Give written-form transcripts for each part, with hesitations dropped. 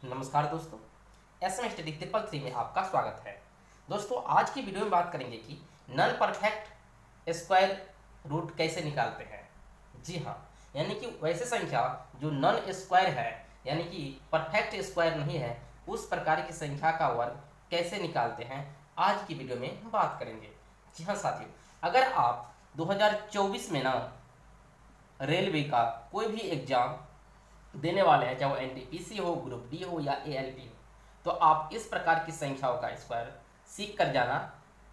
नमस्कार दोस्तों, SM study 333 में आपका स्वागत है। दोस्तों, आज की वीडियो में बात करेंगे कि नॉन परफेक्ट स्क्वायर रूट कैसे निकालते हैं। जी हाँ, यानी कि वैसे संख्या जो नॉन स्क्वायर है, यानी कि परफेक्ट स्क्वायर नहीं है, उस प्रकार की संख्या का वर्ग कैसे निकालते हैं, आज की वीडियो में हम बात करेंगे। जी हाँ साथियों, अगर आप 2024 में ना रेलवे का कोई भी एग्जाम देने वाले हैं, चाहे वो एनटीपीसी हो, ग्रुप डी हो या एएलपी हो, तो आप इस प्रकार की संख्याओं का स्क्वायर सीख कर जाना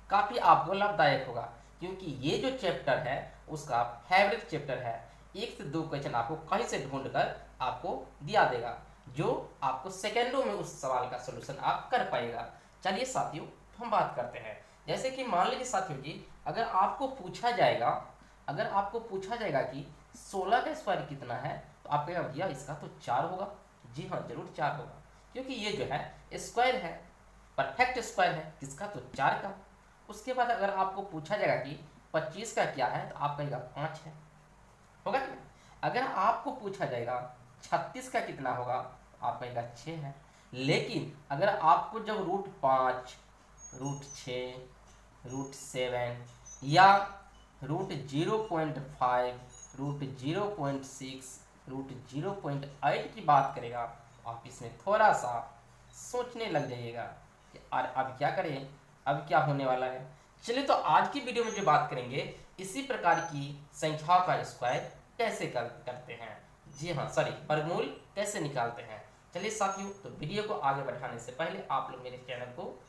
काफ़ी आपको लाभदायक होगा, क्योंकि ये जो चैप्टर है उसका फेवरेट चैप्टर है। 1 से 2 क्वेश्चन आपको कहीं से ढूंढ कर आपको दिया देगा, जो आपको सेकेंडों में उस सवाल का सोल्यूशन आप कर पाएगा। चलिए साथियों, हम बात करते हैं। जैसे कि मान लीजिए साथियों जी, अगर आपको पूछा जाएगा कि 16 का स्क्वायर कितना है, तो आप कहेगा भैया इसका तो 4 होगा। जी हाँ, जरूर 4 होगा, क्योंकि ये जो है स्क्वायर है, परफेक्ट स्क्वायर है, किसका तो 4 का। उसके बाद अगर आपको पूछा जाएगा कि 25 का क्या है, तो आप कहेगा 5 है, होगा कि नहीं। अगर आपको पूछा जाएगा 36 का कितना होगा, तो आप कहेगा 6 है। लेकिन अगर आपको जब √5, √6, √7 या √0.5, √0.6, √0.8 की बात करेगा, तो आप इसमें थोड़ा सा सोचने लग जाइएगा कि अब क्या करें, अब क्या होने वाला है। चलिए, तो आज की वीडियो में जो बात करेंगे, इसी प्रकार की संख्याओं का स्क्वायर कैसे करते हैं। जी हाँ, सॉरी, वर्गमूल कैसे निकालते हैं। चलिए साथियों, तो वीडियो को आगे बढ़ाने से पहले आप लोग मेरे चैनल को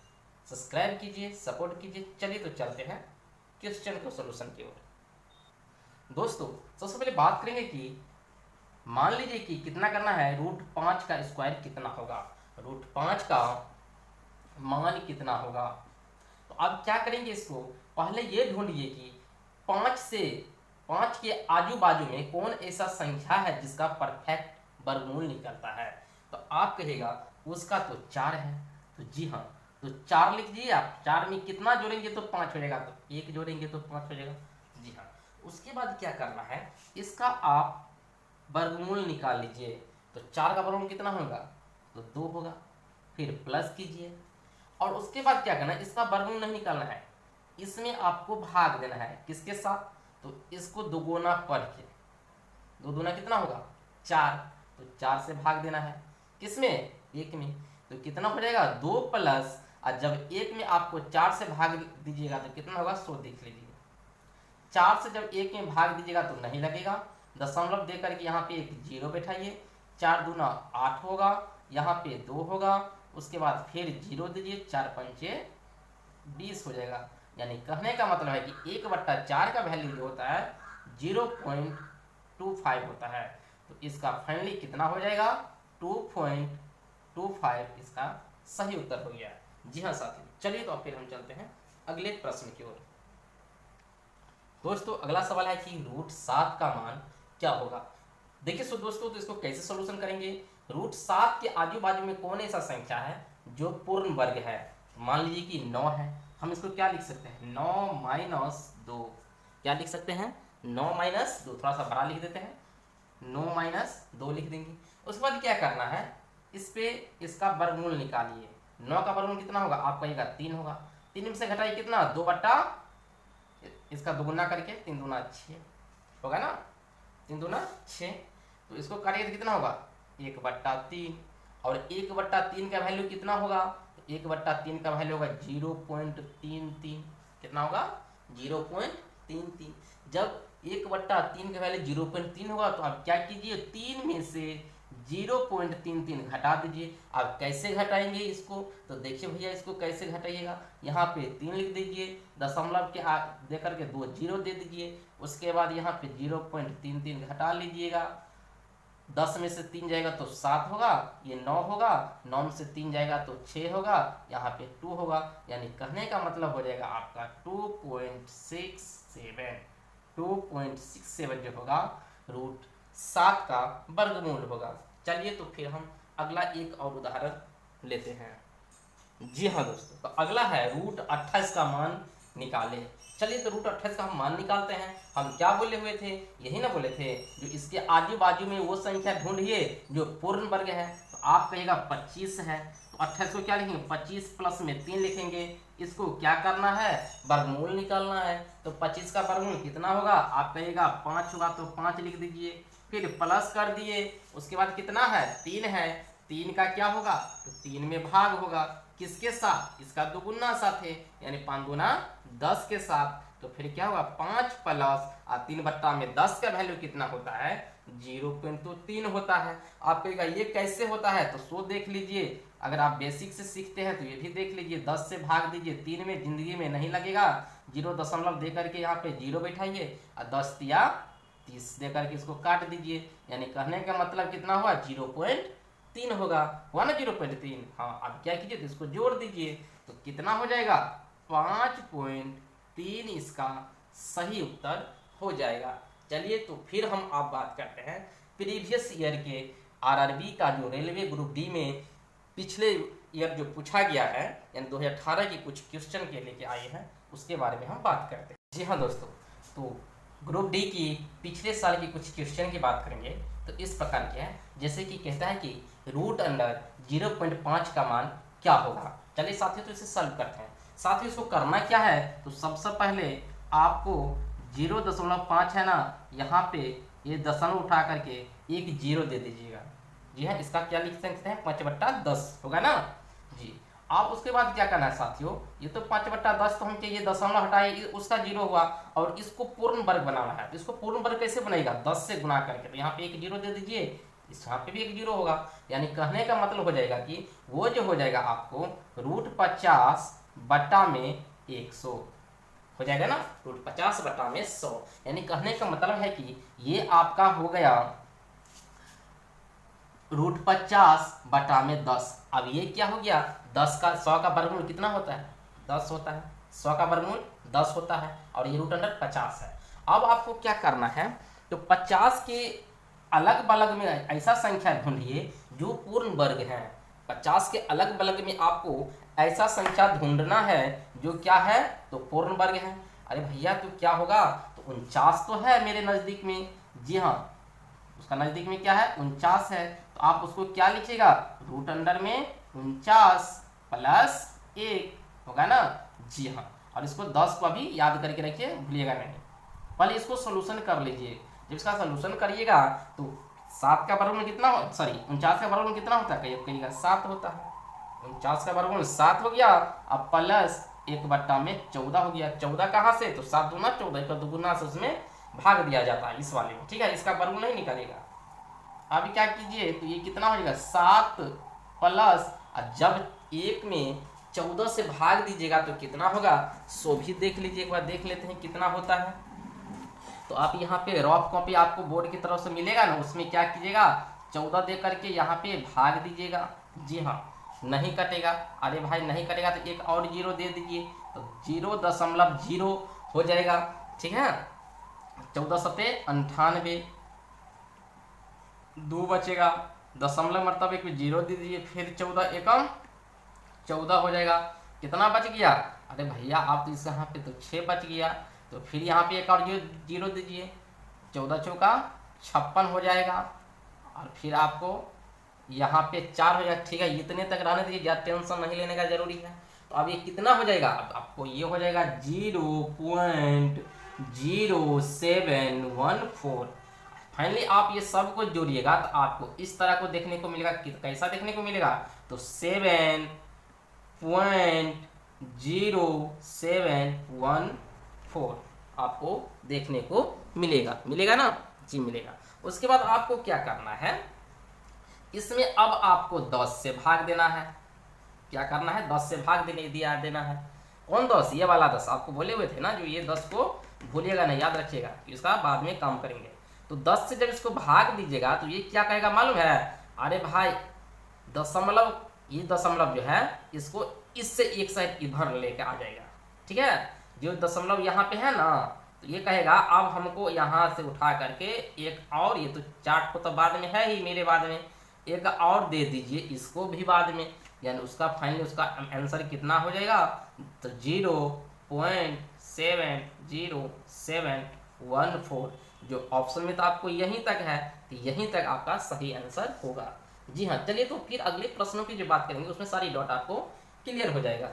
सब्सक्राइब कीजिए, सपोर्ट कीजिए। चलिए तो चलते हैं क्वेश्चन को सोल्यूशन की ओर। दोस्तों, सबसे पहले बात करेंगे कि मान लीजिए कि कितना करना है, √5 का स्क्वायर कितना होगा, √5 का मान कितना होगा। तो अब क्या करेंगे, इसको पहले ये ढूंढिए कि 5 के आजू बाजू में कौन ऐसा संख्या है जिसका परफेक्ट वर्गमूल निकलता है। तो आप कहेगा उसका तो 4 है। तो जी हाँ, तो 4 लिख दीजिए आप। 4 में कितना जोड़ेंगे तो 5 हो जाएगा, तो 1 जोड़ेंगे तो 5 हो जाएगा। जी हाँ, उसके बाद क्या करना है, इसका आप वर्गमूल निकाल लीजिए। तो 4 का वर्गमूल कितना होगा, तो 2 होगा। फिर प्लस कीजिए, और उसके बाद क्या करना है, इसका वर्गमूल नहीं निकालना है, इसमें आपको भाग देना है। किसके साथ, तो इसको दोगुना पढ़ के, दो दूना कितना होगा, 4, तो 4 से भाग देना है। किसमें, 1 में। तो कितना हो जाएगा, 2 प्लस, और जब 1 में आपको 4 से भाग दीजिएगा तो कितना होगा, 100 देख लीजिए। 4 से जब 1 में भाग दीजिएगा तो नहीं लगेगा, दशमलव दे करके यहाँ पे एक 0 बैठाइए। 4 दूना 8 होगा, यहाँ पे 2 होगा, उसके बाद फिर 0 दीजिए, 4 पंचे 20 हो जाएगा। यानी कहने का मतलब है कि 1/4 का वैल्यू जो होता है 0.25 होता है। तो इसका फाइनली कितना हो जाएगा, 2.25 इसका सही उत्तर हो गया। जी हाँ साथियों, चलिए तो फिर हम चलते हैं अगले प्रश्न की ओर। दोस्तों, अगला सवाल है कि √7 का मान क्या होगा। देखिए सो दोस्तों, तो इसको कैसे सोल्यूशन करेंगे। √7 के आजू बाजू में कौन ऐसा संख्या है जो पूर्ण वर्ग है। मान लीजिए कि 9 है, हम इसको क्या लिख सकते हैं, 9 - 2। क्या लिख सकते हैं, 9 - 2, थोड़ा सा बड़ा लिख देते हैं, 9 - 2 लिख देंगे। उसके बाद क्या करना है, इस पे इसका वर्गमूल निकालिए। 9 का वर्गमूल कितना होगा, आप कहिएगा 3 होगा। 3 में से घटाइए कितना, 2 बट्टा, इसका दोगुना करके 3 दूना 6 होगा ना, 3 दूना 6। तो इसको काटिए तो कितना होगा, 1/3। और 1/3 का वैल्यू कितना होगा, तो 1/3 का वैल्यू होगा 0.33। कितना होगा, 0.33। जब 1/3 का वैल्यू 0.3 होगा, तो आप क्या कीजिए, 3 में से 0.33 घटा दीजिए। आप कैसे घटाएंगे इसको, तो देखिए भैया इसको कैसे घटाइएगा। यहाँ पे 3 लिख दीजिए, दशमलव के दे करके 2 0 दे दीजिए। उसके बाद यहाँ पे 0.33 घटा लीजिएगा। 10 में से 3 जाएगा तो 7 होगा, ये 9 होगा। 9 में से 3 जाएगा तो 6 होगा, यहाँ पे 2 होगा। यानी कहने का मतलब हो जाएगा आपका 2.67 जो होगा √7 का वर्गमूल होगा। चलिए तो फिर हम अगला एक और उदाहरण लेते हैं। जी हाँ दोस्तों, तो अगला है √28 का मान निकाले। चलिए तो √28 का हम मान निकालते हैं। हम क्या बोले हुए थे, यही ना बोले थे, जो इसके आजू बाजू में वो संख्या ढूंढिए जो पूर्ण वर्ग है। तो आप कहिएगा 25 है, तो 28 को क्या लिखेंगे 25 प्लस में 3 लिखेंगे। इसको क्या करना है, वर्गमूल निकालना है। तो 25 का वर्गमूल कितना होगा, आप कहिएगा 5 होगा, तो 5 लिख दीजिए, फिर प्लस कर दिए। उसके बाद कितना है 3 है, 3 का क्या होगा, तो 3 में भाग होगा, किसके साथ, इसका दुगुना साथ है, यानी 5 गुना 10 के साथ। तो फिर क्या होगा 5 प्लस 3/10 का वैल्यू कितना होता है 0.3 होता है। आप कहेगा ये कैसे होता है, तो सो देख लीजिए, अगर आप बेसिक से सीखते हैं तो ये भी देख लीजिए। 10 से भाग दीजिए, 3 में जिंदगी में नहीं लगेगा, 0 दे करके यहाँ पे 0 बैठाइए और 10 या 30 दे करके इसको काट दीजिए, यानी कहने का मतलब कितना हुआ 0.3 हुआ ना 0.3। हाँ, अब क्या कीजिए तो इसको जोड़ दीजिए, तो कितना हो जाएगा 5.3 इसका सही उत्तर हो जाएगा। चलिए तो फिर हम आप बात करते हैं प्रीवियस ईयर के आरआरबी का जो रेलवे ग्रुप डी में पिछले ईयर जो पूछा गया है, यानी 2018 की कुछ क्वेश्चन के लेके आए हैं, उसके बारे में हम बात करते हैं। जी हाँ दोस्तों, तो ग्रुप डी की पिछले साल की कुछ क्वेश्चन की बात करेंगे। तो इस प्रकार के हैं, जैसे कि कहता है कि रूट अंडर 0.5 का मान क्या होगा। चलिए साथियों तो इसे सॉल्व करते हैं। साथियों इसको करना क्या है, तो सबसे पहले आपको 0.5 है ना, यहाँ पे ये दशमलव उठा करके एक 0 दे दीजिएगा। जी हाँ, इसका क्या लिख सकते हैं 5/10 होगा ना जी। आप उसके बाद क्या करना है साथियों, ये तो 5/10 तो हम ये दशमलव हटाए उसका 0 हुआ, और इसको पूर्ण वर्ग बनाना है। तो इसको पूर्ण वर्ग कैसे बनेगा 10 से गुना करके, तो यहाँ पे एक 0 दे दीजिए, इस यहाँ पे भी एक 0 होगा। यानी कहने का मतलब हो जाएगा कि वो जो हो जाएगा आपको √50/100 हो जाएगा ना, √50/100। यानी कहने का मतलब है कि ये आपका हो गया √50/10। अब ये क्या हो गया 100 का वर्गमूल कितना होता है 10 होता है, 100 का वर्गमूल 10 होता है, और ये √50 है। अब आपको क्या करना है, तो 50 के अलग बलग में ऐसा संख्या ढूंढिए जो पूर्ण वर्ग है। 50 के अलग बलग में आपको ऐसा संख्या ढूंढना है जो क्या है, तो पूर्ण वर्ग है। अरे भैया तो क्या होगा, तो 49 तो है मेरे नज़दीक में। जी हाँ, उसका नज़दीक में क्या है 49 है, तो आप उसको क्या लिखिएगा रूट अंडर में 49 + 1 होगा ना। जी हाँ, और इसको 10 को अभी याद करके रखिए, भूलिएगा नहीं। पहले इसको सोल्यूशन कर लीजिए। जब इसका सोल्यूशन करिएगा तो 7 का वर्गमूल कितना हो, सॉरी 49 का वर्गमूल कितना होता है, कहिएगा 7 होता है। 49 का वर्गमूल 7 हो गया, अब प्लस 1/14 हो गया। 14 कहाँ से, तो 7 दूना 14 का दुगुना से उसमें भाग दिया जाता है इस वाले में, ठीक है। इसका वर्गमूल नहीं निकलेगा। अभी क्या कीजिए, तो ये कितना हो जाएगा 7 प्लस, जब 1 में 14 से भाग दीजिएगा तो कितना होगा, सो भी देख लीजिए, एक बार देख लेते हैं कितना होता है। तो आप यहाँ पे रफ कॉपी आपको बोर्ड की तरफ से मिलेगा ना, उसमें क्या कीजिएगा 14 दे करके यहाँ पे भाग दीजिएगा। जी हाँ, नहीं कटेगा, अरे भाई नहीं कटेगा तो एक और 0 दे दीजिए, तो 0.0 हो जाएगा, ठीक है। 14 सते 98, 2 बचेगा, दशमलव मतलब एक 0 दे दीजिए, फिर 14 एकम 14 हो जाएगा। कितना बच गया, अरे भैया आप तो इस यहाँ पे तो 6 बच गया, तो फिर यहाँ पे एक और 0 दीजिए, 14 चौका 56 हो जाएगा, और फिर आपको यहाँ पे 4 हो जाएगा, ठीक है। इतने तक रहने दीजिए, ज़्यादा टेंशन नहीं लेने का जरूरी है। तो अब ये कितना हो जाएगा, अब आपको ये हो जाएगा 0.0714। फाइनली आप ये सब को जोड़िएगा तो आपको इस तरह को देखने को मिलेगा। कैसा देखने को मिलेगा, तो 7.0714 आपको देखने को मिलेगा ना जी, मिलेगा। उसके बाद आपको क्या करना है, इसमें अब आपको 10 से भाग देना है। क्या करना है, 10 से भाग देना है। कौन 10, ये वाला 10 आपको बोले हुए थे ना, जो ये 10 को भूलिएगा नहीं, याद रखिएगा, इसका बाद में काम करेंगे। तो 10 से जब इसको भाग दीजिएगा तो ये क्या कहेगा मालूम है, अरे भाई दशमलव, ये दशमलव जो है इसको इससे एक साइड इधर लेके आ जाएगा, ठीक है। जो दशमलव यहाँ पे है ना, तो ये कहेगा अब हमको यहाँ से उठा करके एक और, ये तो चार्ट को तो बाद में है ही मेरे, बाद में एक और दे दीजिए, इसको भी बाद में, यानी उसका फाइनली उसका आंसर कितना हो जाएगा, तो 0.70714। जो ऑप्शन में तो आपको यहीं तक है, तो यहीं तक आपका सही आंसर होगा। जी हाँ, चलिए तो फिर अगले प्रश्नों की जो बात करेंगे उसमें सारी डॉट आपको क्लियर हो जाएगा।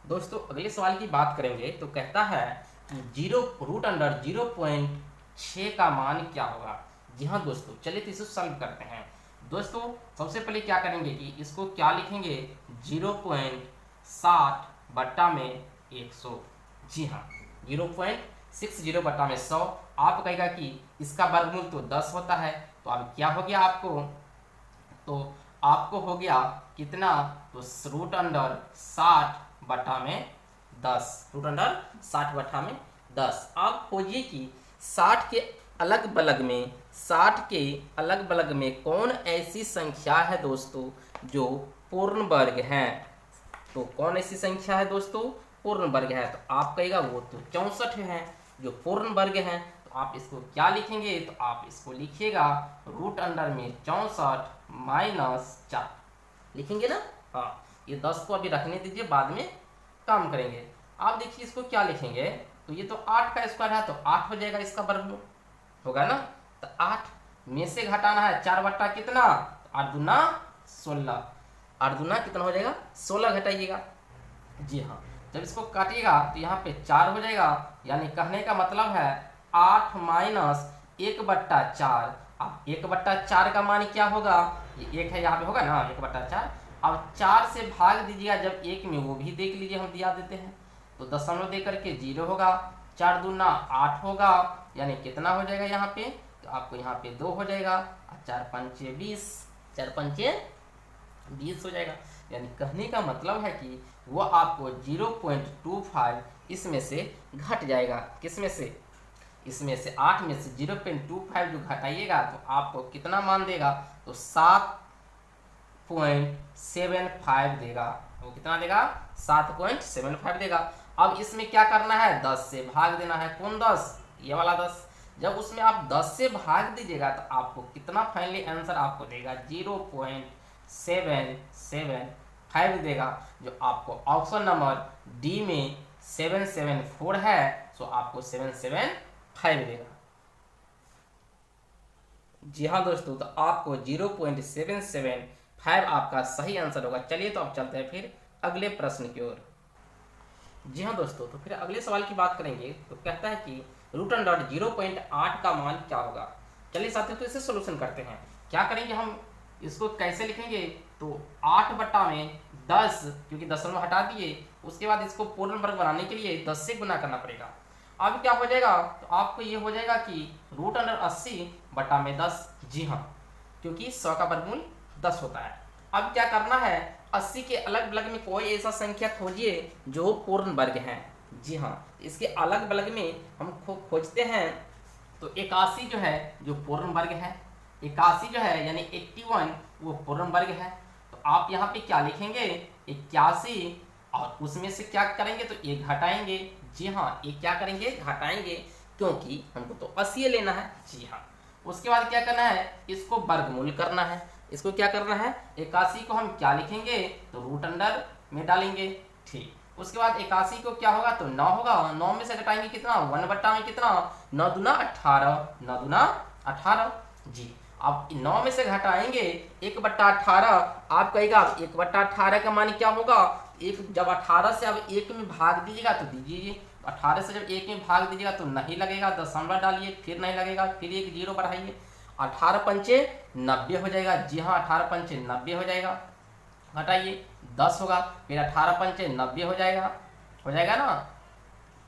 दोस्तों अगले सवाल की बात करेंगे तो कहता है कि जीरो रूट अंडर 0.6 का मान क्या होगा। जी हाँ दोस्तों, चलिए तो इसे सॉल्व करते हैं। दोस्तों सबसे पहले क्या करेंगे कि इसको क्या लिखेंगे, 0.60 बट्टा में 100। जी हाँ, 0.60 बट्टा में 100। आप कहेगा कि इसका वर्गमूल तो 10 होता है, तो अब क्या हो गया आपको, तो आपको हो गया कितना, तो रूट अंडर 60 बटा में 10, रूट अंडर 60 बटा में 10। आप खोजिए कि 60 के अलग बलग में 60 के अलग बलग में कौन ऐसी संख्या है दोस्तों जो पूर्ण वर्ग है। तो कौन ऐसी संख्या है दोस्तों पूर्ण वर्ग है, तो आप कहेगा वो तो 64 है जो पूर्ण वर्ग है। तो आप इसको क्या लिखेंगे, तो आप इसको लिखिएगा रूट अंडर में 64 माइनस 4 लिखेंगे ना। हाँ, ये 10 को अभी रखने दीजिए, बाद में काम करेंगे। आप देखिए इसको क्या लिखेंगे, तो ये तो 8 का स्क्वायर है, तो 8 हो जाएगा इसका वर्गमूल होगा ना। तो 8 में से घटाना है 4 बट्टा कितना, 8 दूना 16, 8 दूना कितना हो जाएगा 16 घटाइएगा। जी हाँ, जब इसको काटिएगा तो यहाँ पे 4 हो जाएगा, यानी कहने का मतलब है 8 माइनस 1/4। अब 1/4 का मान क्या होगा, ये 1 है यहाँ पे होगा ना 1/4। अब 4 से भाग दीजिएगा जब 1 में, वो भी देख लीजिए हम दिया देते हैं, तो दशमलव दे करके 0 होगा, 4 दूना 8 होगा, यानी कितना हो जाएगा यहाँ पे, तो आपको यहाँ पे 2 हो जाएगा, 4 पंचे 20, 4 पंचे 20 हो जाएगा। यानी कहने का मतलब है कि वो आपको 0.25 इसमें से घट जाएगा। किसमें से, इसमें से 8 में से 0.25 जो घटाइएगा तो आपको कितना मान देगा, तो 7.75 देगा। वो कितना देगा, 7.75 देगा। अब इसमें क्या करना है, 10 से भाग देना है। कौन 10, ये वाला 10। जब उसमें आप 10 से भाग दीजिएगा तो आपको कितना फाइनली आंसर आपको देगा, 0.775 देगा, जो आपको ऑप्शन नंबर डी में 774 है, सो आपको 775 देगा। जी हाँ दोस्तों, तो आपको 0.775 आपका सही आंसर होगा। चलिए तो अब चलते हैं फिर अगले प्रश्न की ओर। जी हाँ दोस्तों, तो फिर अगले सवाल की बात करेंगे तो कहता है कि रूट अंडर 0.8 का मान क्या होगा। चलिए साथियों, तो इसे सोल्यूशन करते हैं। क्या करेंगे हम, इसको कैसे लिखेंगे, तो 8 बट्टा में 10, क्योंकि दशमलव हटा दिए, उसके बाद इसको पूर्ण वर्ग बनाने के लिए 10 से गुना करना पड़ेगा। अब क्या हो जाएगा, तो आपको ये हो जाएगा कि रूट अंडर 80 बट्टा में 10। जी हाँ, क्योंकि 100 का वर्गमूल 10 होता है। अब क्या करना है, 80 के अलग बलग में कोई ऐसा संख्या खोजिए जो पूर्ण वर्ग है। जी हाँ, इसके अलग बलग में हम खोजते हैं, तो 81 जो है जो पूर्ण वर्ग है, 81 जो है यानी 81 वो पूर्ण वर्ग है। तो आप यहाँ पे क्या लिखेंगे, 81, और उसमें से क्या करेंगे, तो ये घटाएंगे। जी हाँ, ये क्या करेंगे, घटाएंगे, क्योंकि हमको तो 80 लेना है। जी हाँ, उसके बाद क्या करना है, इसको वर्गमूल करना है। इसको क्या करना है, 81 को हम क्या लिखेंगे, तो रूट अंडर में डालेंगे। ठीक, उसके बाद 81 को क्या होगा, तो 9 होगा, 9 में से घटाएंगे कितना, 1 बट्टा में कितना, 9 दूना 18, 9 दूना 18। जी, अब 9 में से घटाएंगे 1/18। आप कहेगा 1/18 का मान क्या होगा, एक जब 18 से अब 1 में भाग दीजिएगा तो दीजिए, 18 से जब 1 में भाग दीजिएगा तो नहीं लगेगा, दशमलव डालिए, फिर नहीं लगेगा, फिर एक 0 बढ़ाइए, 18 पंचे 90 हो जाएगा। जी हाँ, 18 पंचे 90 हो जाएगा, घटाइए 10 होगा, फिर 18 पंचे 90 हो जाएगा ना।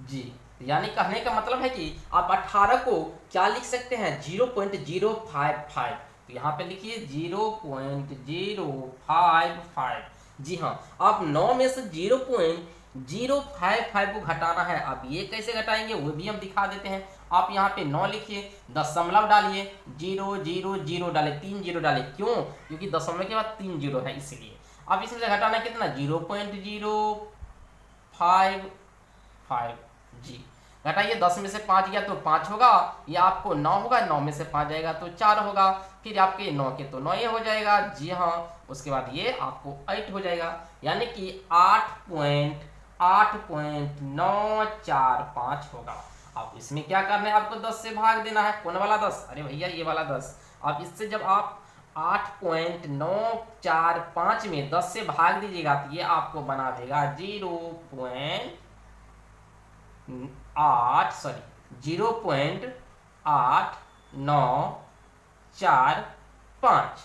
जी, यानी कहने का मतलब है कि आप 18 को क्या लिख सकते हैं, 0.055। तो यहाँ पे लिखिए 0.055। जी हाँ, आप 9 में से 0.055 को घटाना है। आप ये कैसे घटाएंगे वो भी हम दिखा देते हैं। आप यहाँ पे 9 लिखिए, दशमलव डालिए, 0 0 0 डाले, 3 0 डाले, क्यों, क्योंकि दशमलव के बाद 3 0 है इसलिए। अब इसमें से घटाना कितना, 0.055। जी, घटाइए, 10 में से 5 गया तो 5 होगा, ये आपको 9 होगा, 9 में से 5 जाएगा तो 4 होगा, फिर आपके 9 के तो 9 ये हो जाएगा। जी हाँ, उसके बाद ये आपको 8 हो जाएगा, यानी कि 8.945 होगा। अब इसमें क्या करना है, आपको 10 से भाग देना है। कौन वाला 10, अरे भैया ये वाला 10। अब इससे जब आप 8.945 में 10 से भाग दीजिएगा तो ये आपको बना देगा 0.8945।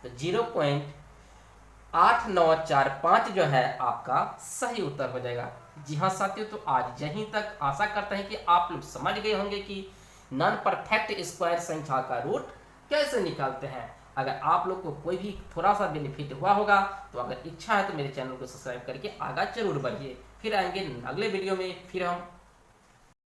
तो 0.8945 जो है आपका सही उत्तर हो जाएगा। जी हाँ साथियों, तो आज यहीं तक। आशा करते हैं कि आप लोग समझ गए होंगे कि नॉन परफेक्ट स्क्वायर संख्या का रूट कैसे निकालते हैं। अगर आप लोग को कोई भी थोड़ा सा बेनिफिट हुआ होगा तो अगर इच्छा है तो मेरे चैनल को सब्सक्राइब करके आगे जरूर बढ़िए। फिर आएंगे अगले वीडियो में, फिर हम